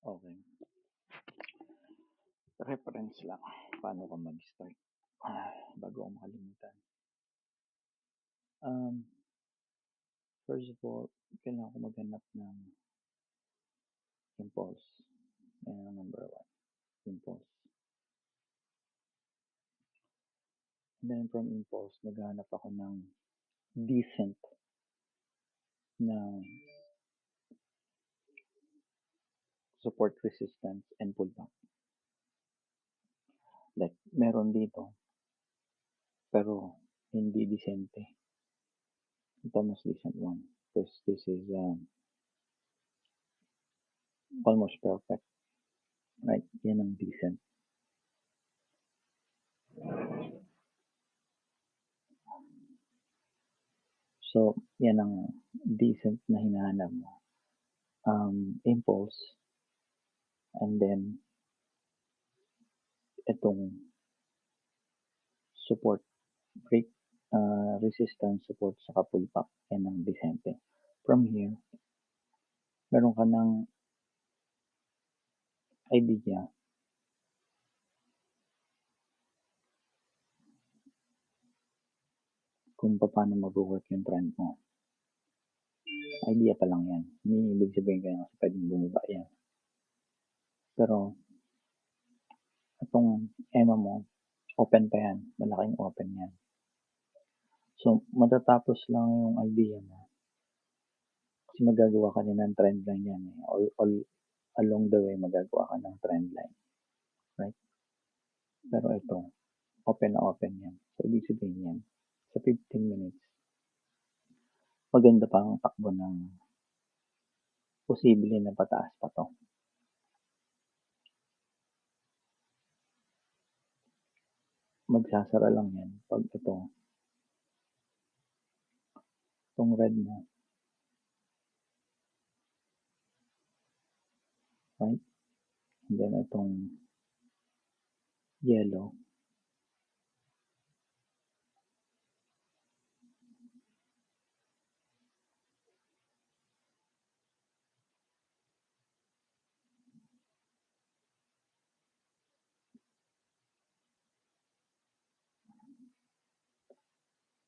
Okay. Reference lang. Paano ka mag-start? Bago ako makalimutan. Um, First of all, kailangan ko maghanap ng impulse. Yan ang number one. Impulse. And then from impulse, maghanap ako ng decent na support resistance and pullback. Like, meron dito, pero hindi decente. Ito mas decent one. Because this is almost perfect. Right? Yan ang decent. So, yan ang decent na hinahanap mo. Impulse. And then, itong support, break, resistance, support, saka pullback. Yan ang decente. From here, meron ka ng idea kung paano mag-work yung trend mo. Idea pa lang yan. Hindi ibig sabihin kaya kasi pwedeng bumaba yan. Pero, itong EMA mo, open pa yan. Malaking open yan. So, matatapos lang yung idea mo. Kasi magagawa ka na ng trend line yan. All along the way, magagawa ka ng trend line. Right? Pero ito, open na open yan. So, ibig sabihin yan, sa 15 minutes, maganda pa ang takbo ng posible na pataas pa to. Magsasara lang yan pag itong red mo. Right? And then itong yellow.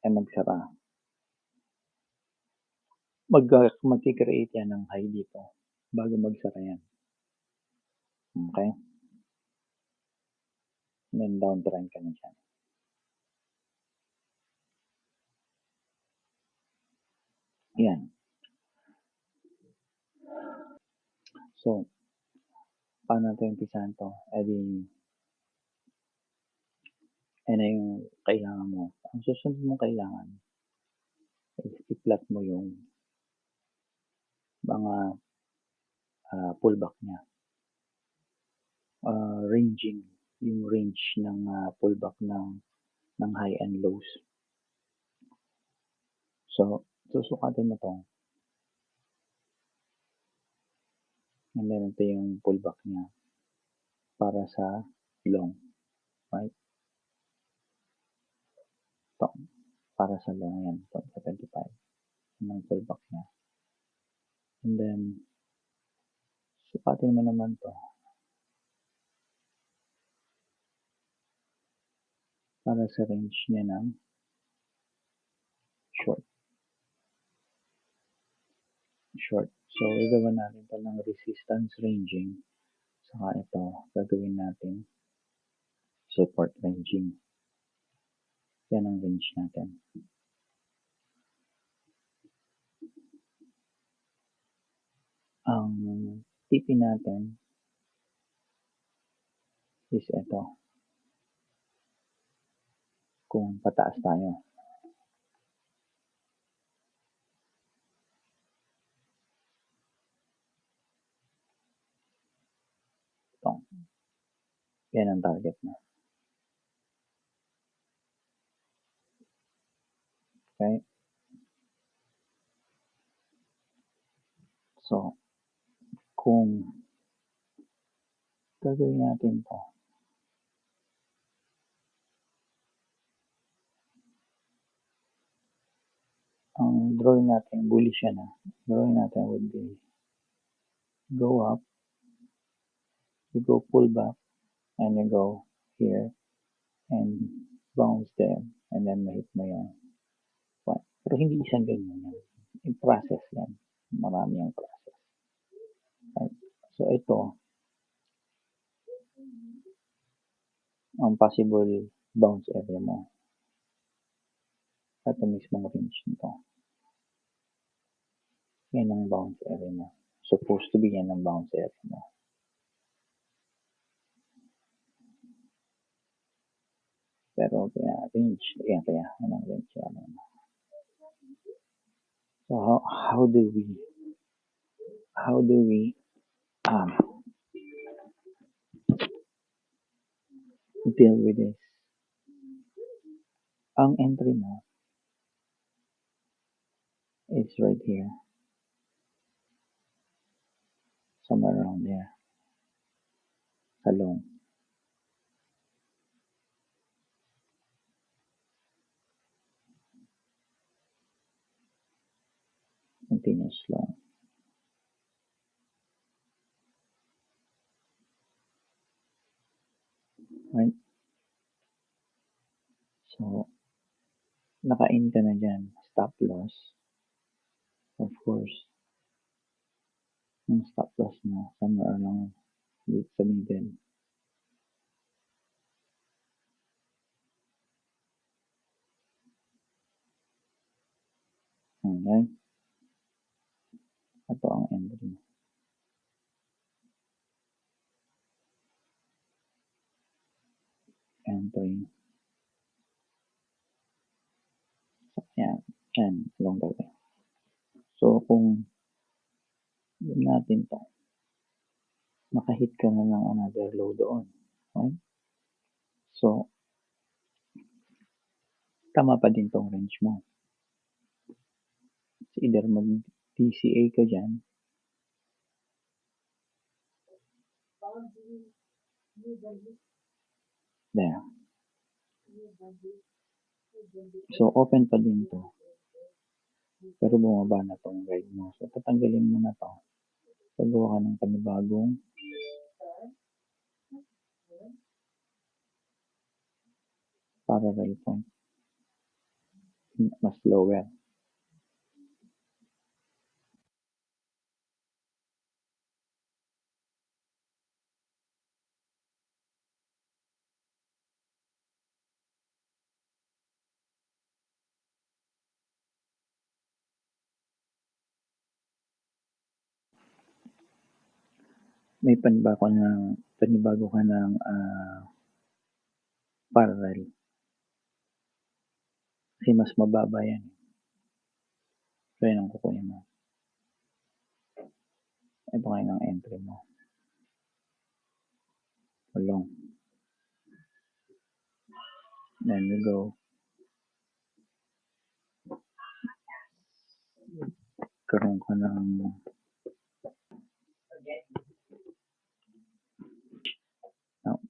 Ay magsara. Mag-create yan ng high dito bago magsara yan. Okay? And then downtrend ka na dyan. Yan. So, paano natin umpisahan to? Ano yung kailangan mo? Ang susunod mong kailangan is i-plot mo yung mga pullback niya. Ranging, yung range ng pullback ng high and lows. So, susukatin mo to. And then ito yung pullback niya para sa long. Right? Ito, para sa long yan, 0.75. Yung pullback niya. And then, sukatin mo naman to para sa range niya ng short. So, gagawin natin ito ng resistance ranging. Saka ito, gagawin natin support ranging. Yan ang range natin. Ang TP natin is ito. Kung pataas tayo. Ito. Yan ang target mo. Okay? So, kung gagawin natin to, ang drawing natin, bullish yan. Drawing natin would be go up, You go pull back and you go here and bounce there and then mahit mo yung point. Pero hindi isang ganyan yan. Yung process yan. Marami yung process. Right? So ito, ang possible bounce area mo. Ito mismong range nito. Yan ang bounce area mo. Supposed to be yan ang bounce area mo. Pero kaya range, yan kaya, anong range yan. So how do we deal with this? Ang entry mo is right here. Somewhere around there. Sa long. Continuous long. Right? So, naka-in ka na dyan. Stop loss. Of course. Yung stop loss mo, somewhere along dito sa middle. Okay? Ito ang entry. Entry. Yan. Yan. Long term. So, kung yun natin to, nakahit ka na ng another low doon. Right? So, tama pa din tong range mo. It's either mag-DCA ka dyan. There. So, open pa din to. Pero bumaba na tong guide mo. So, tatanggalin mo na to. Pagawa ka ng panibagong parallel point. Mas lower. May panibago ka ng parallel. Kasi mas mababa yan. So, yan ang kukunin mo. Ito kayo ng entry mo. Long. Then you go. Karoon ka ng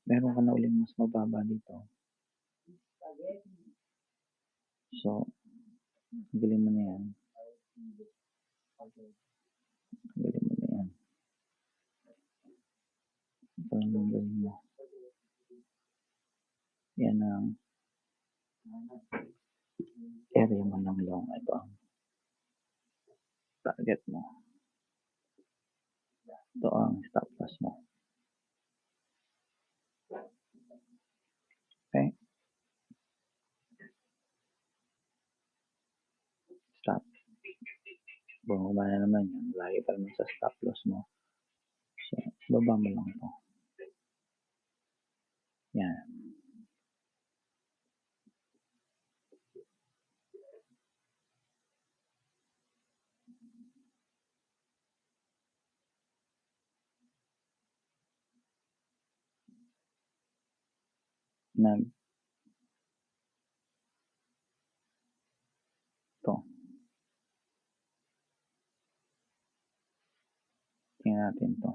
meron ka na uling mas mababa dito. So, galing mo na yan. Galing mo na yan. Ito ang galing mo. Yan ang area mo ng long. Ito ang target mo. Ito ang stop loss mo. Okay? Stop. Bumaba na naman yan. Lagi pa naman sa stop loss mo. So, baba mo lang ito. Yan. Ito. Tingnan natin ito.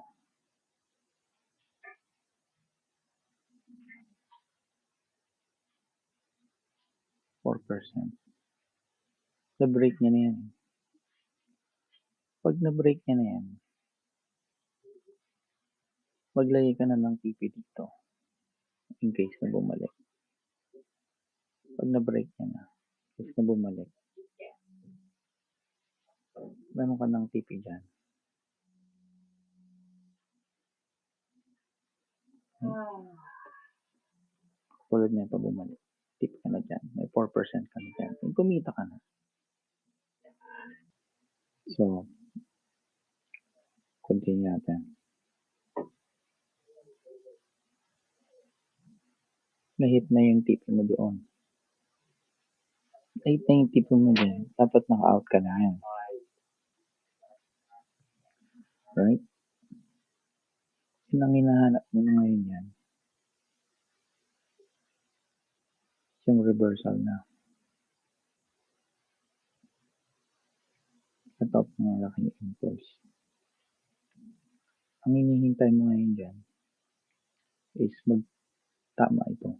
4%. Na-break niya na yan. Pag na-break niya na yan, maglagay ka na ng TP dito in case na bumalik. Pag na-break niya na, in case na bumalik, meron ka ng TP dyan. Tulad nito bumalik. Tip ka na dyan. May 4% ka na dyan. Kumita ka na. So, continue natin. Na-hit na yung tip mo doon. Na-hit na yung tip mo dyan. Dapat naka-out ka na yan. Right? Yun ang hinahanap mo na ngayon yan. Yung reversal na. Katop ng laking impulse. Ang hinihintay mo ngayon dyan is magtama ito.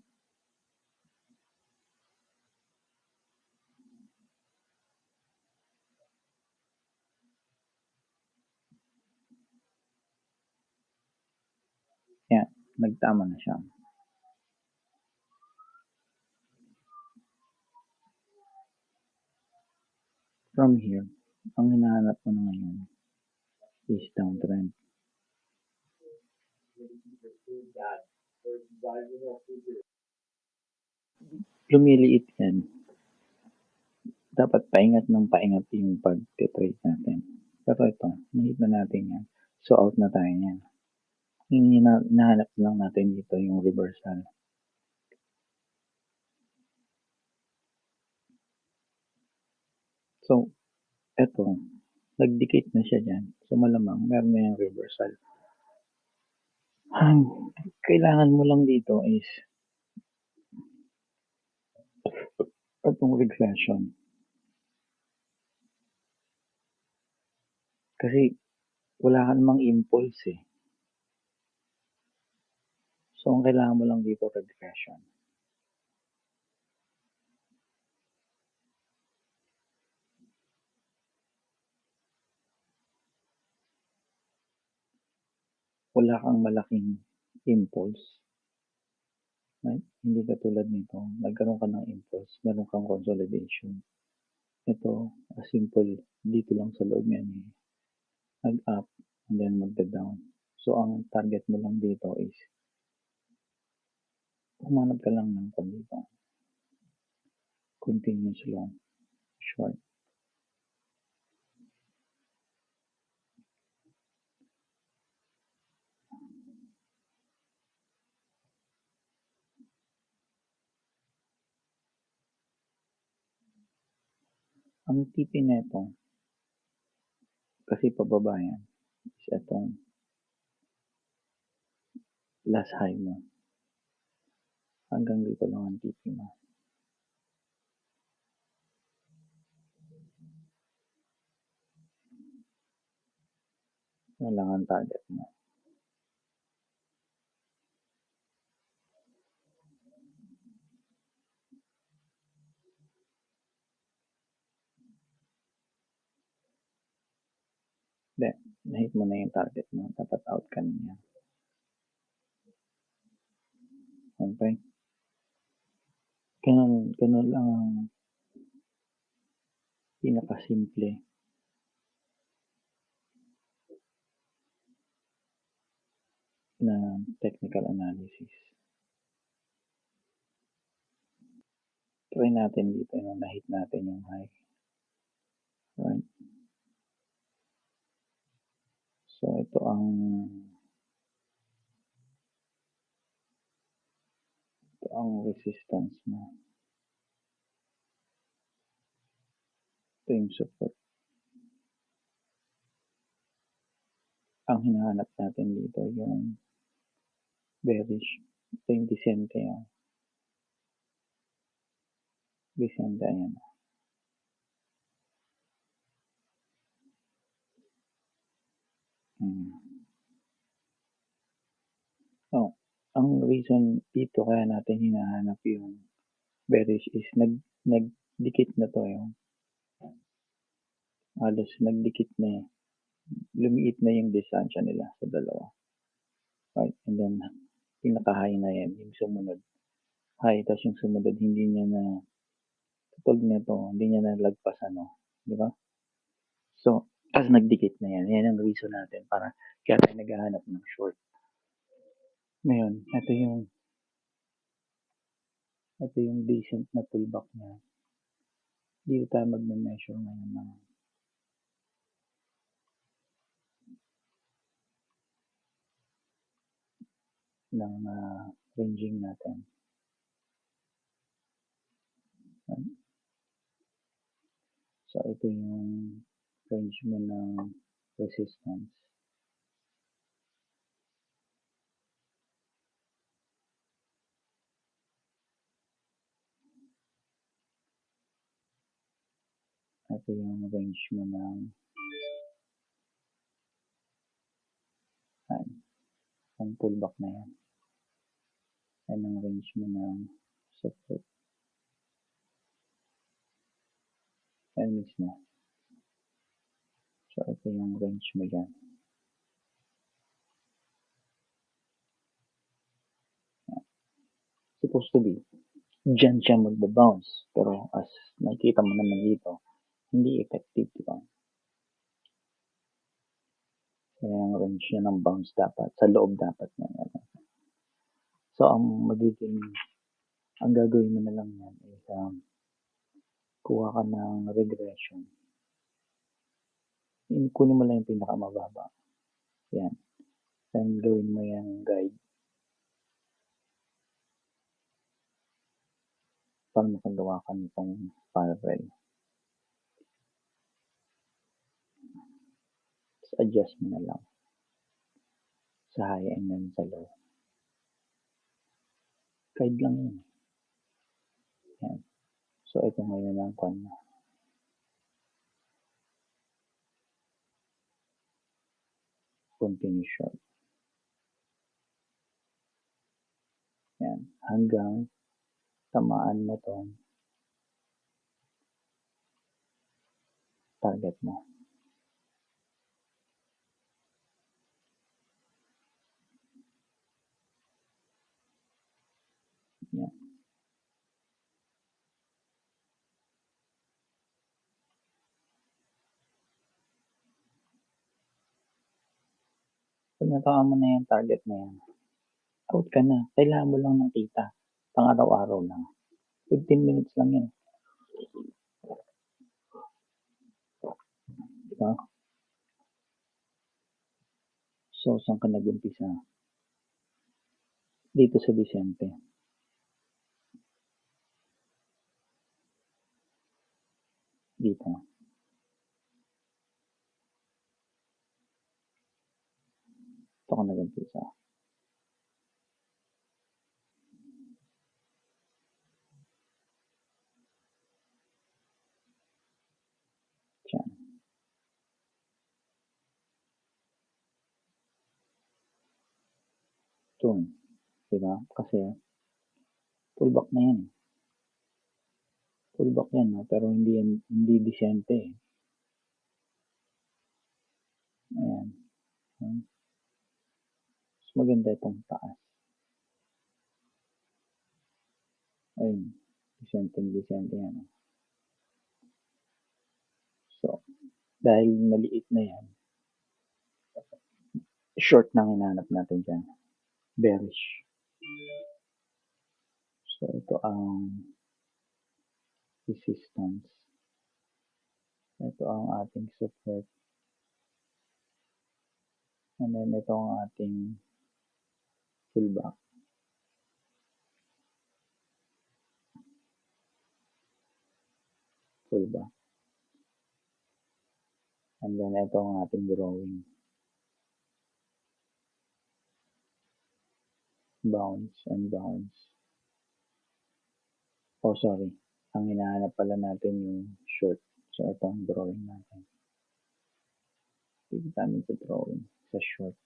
Yan, nagtama na siya. From here, ang hinahanap mo na ngayon is downtrend. Lumiliit yan. Dapat paingat ng paingat yung pag-trade natin. Pero ito, na-hit na natin yan. So out na tayo yan. Hinahanap lang natin dito yung reversal. So, eto, nagdikit na siya dyan. So, malamang meron na yung reversal. Ang kailangan mo lang dito is itong regression. Kasi, wala ka namang impulse eh. So, ang kailangan mo lang dito regression. Wala kang malaking impulse. Right? Hindi katulad nito. Nagkaroon ka ng impulse. Meron kang consolidation. Ito, simple. Dito lang sa loob yan eh. Nag-up and then magda-down. So, ang target mo lang dito is humanap ka lang ng dito. Continuous long, short. Ang TP neto, kasi pababa yan, is itong last high mo. Hanggang dito lang ang TP mo. Yan lang ang target mo. Then, na-hit mo na yung target mo. Dapat out ka na yan. Okay? Ganun lang ang pinakasimple na technical analysis. Try natin dito yung na-hit natin yung high. Right? So, ito ang resistance mo. Ito yung support. Ang hinahanap natin dito yung bearish. Ito yung descente. Descente, ayan. Oh, ang reason dito kaya natin hinahanap yung bearish is nagdikit na to yung halos nagdikit na lumiit na yung distansya nila sa dalawa. right? And then, pinaka-high na yan, yung sumunod. High, tapos yung sumunod, hindi niya na, tutulad nito, hindi niya na lagpasan, no? Di ba? So, tapos nagdikit na yan. Yan ang reason natin para kaya tayo naghahanap ng short. Ngayon, ito yung decent na pullback niya. Dito tayo magme-measure ngayon ng ranging natin. So, ito yung range mo ng resistance. Ito yung range mo ng ang pullback na yan. Yan ang range mo ng support. Yan mismo. So, ito yung range mo dyan. Supposed to be, dyan siya magbabounce. Pero as nakikita mo naman dito, hindi effective, di ba? Kaya ang range niya ng bounce dapat, sa loob dapat na yan. So, ang gagawin mo na lang yan is, kuha ka ng regression. Kunin mo lang yung pinakamababa. Yan. Then, gawin mo yung guide. Para makagawa ka nitong parallel. Adjust mo na lang sa high and then sa low. Guide lang yun. Yan. So, ito ngayon ang continuation. Yan. Hanggang tamaan mo tong target mo. Yan. Pag natawa mo na yung target na yan, out ka na. Kailangan mo lang ng kita. Pang araw-araw lang. 15 minutes lang yan. Diba? So, saan ka nag-umpisa? Dito sa Vicente. Dito. Ito ka nag-umpisa. Diyan. Doon. Diba? Kasi, pullback na yan. Pullback yan, no? Pero hindi Vicente eh. Ayan. Mas maganda itong taas. Ayun. Vicente yan. So, dahil maliit na yan, short na hinanap natin dyan. Bearish. So, ito ang resistance. Ito ang ating support. And then, ito ang ating pullback. Pullback. And then, ito ang ating drawing. Bounce and bounce. Oh, sorry. Ang hinahanap pala natin yung short. So, ito ang drawing natin. Tigit namin sa drawing. Sa short.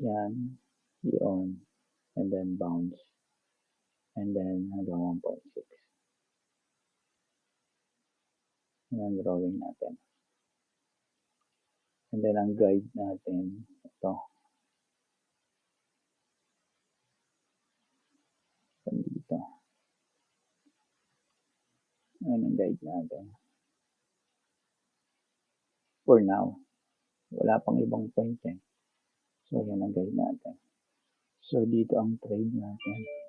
Yan. Yun. And then bounce. And then hanggang 1.6. Yan ang drawing natin. And then, ang guide natin, ito. Dito. Ayan ang guide natin. For now, wala pang ibang point eh. So, yan ang guide natin. So, dito ang trade natin.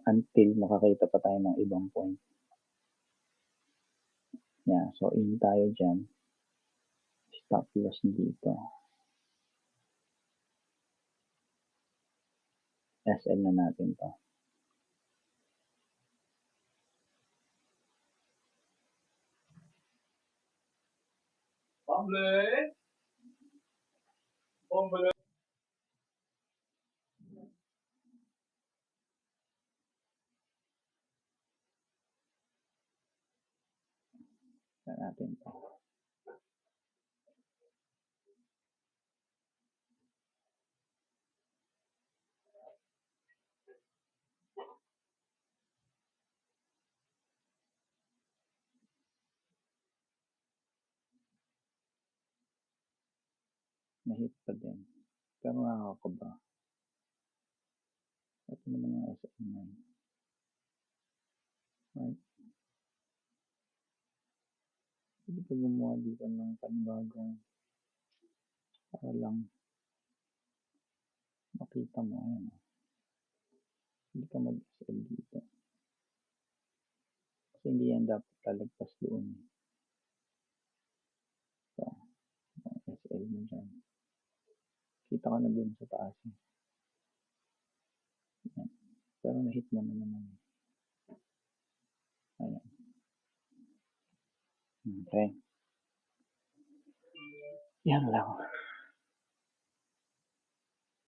Until makakita pa tayo ng ibang point. Yeah, so in tayo dyan. Stop loss dito. SL na natin to. Bomble! Natin to. Na-hit pa din. Pero nakakaba. Ito naman ang SM9. Right? Hindi pa gumawa dito ng panibagong para lang makita mo. Ano. Hindi ka mag-SL dito. Kasi hindi yan dapat lalagpas doon. So, SL mo dyan. Kita ka na doon sa taas. Yan. Pero na-hit mo na naman. Ayan. Okay. Yan lang.